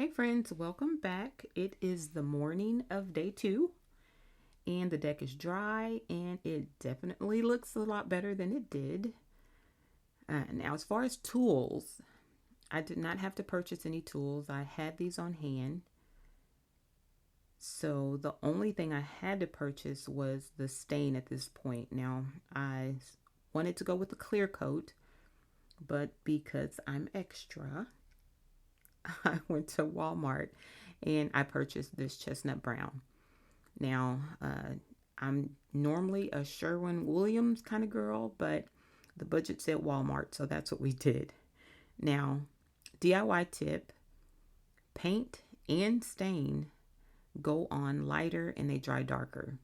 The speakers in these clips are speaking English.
Hey friends, welcome back. It is the morning of day 2 and the deck is dry and it definitely looks a lot better than it did. Now as far as tools, I did not have to purchase any tools. I had these on hand. So the only thing I had to purchase was the stain at this point. Now I wanted to go with the clear coat, but because I'm extra, I went to Walmart and I purchased this chestnut brown. Now, I'm normally a Sherwin Williams kind of girl, but the budget said Walmart, so that's what we did. Now, DIY tip: paint and stain go on lighter and they dry darker.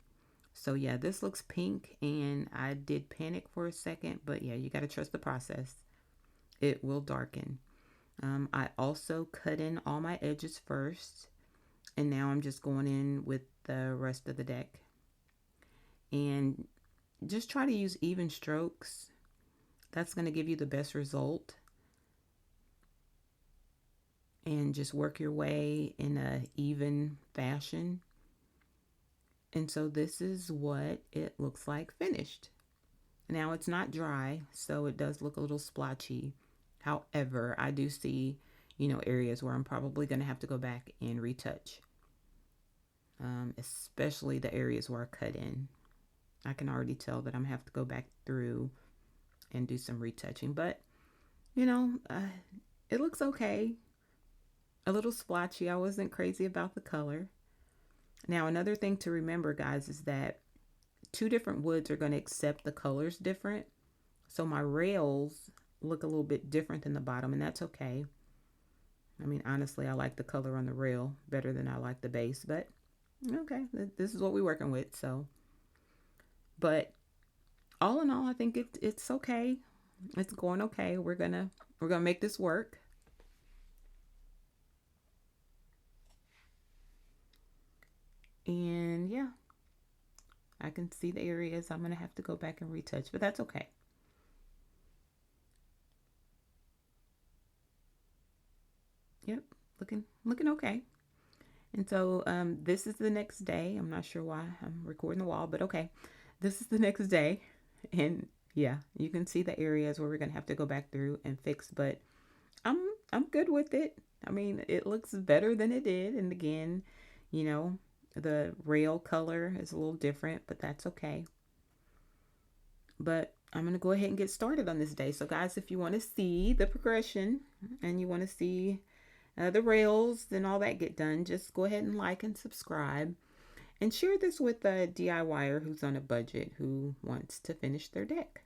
So, yeah, this looks pink, and I did panic for a second, but yeah, you got to trust the process. It will darken. I also cut in all my edges first, and now I'm just going in with the rest of the deck. And just try to use even strokes. That's going to give you the best result. And just work your way in a even fashion. And so this is what it looks like finished. Now it's not dry, so it does look a little splotchy. However, I do see, areas where I'm probably going to have to go back and retouch. Especially the areas where I cut in. I can already tell that I'm going to have to go back through and do some retouching. But, you know, uh, it looks okay. A little splotchy. I wasn't crazy about the color. Now, another thing to remember, guys, is that two different woods are going to accept the colors different. So my rails look a little bit different than the bottom, and that's okay. I mean, honestly, I like the color on the rail better than I like the base, but okay, this is what we're working with. So, but all in all, I think it's okay. It's going okay. We're gonna make this work. And yeah, I can see the areas I'm gonna have to go back and retouch, but that's okay. Yep, looking okay. And so this is the next day. I'm not sure why I'm recording the wall, but okay, this is the next day, and yeah, you can see the areas where we're gonna have to go back through and fix. But I'm I'm good with it. I mean, it looks better than it did, and again, you know, the rail color is a little different, but that's okay. But I'm going to go ahead and get started on this day. So, guys, if you want to see the progression and you want to see the rails and all that get done, just go ahead and like and subscribe and share this with a DIYer who's on a budget who wants to finish their deck.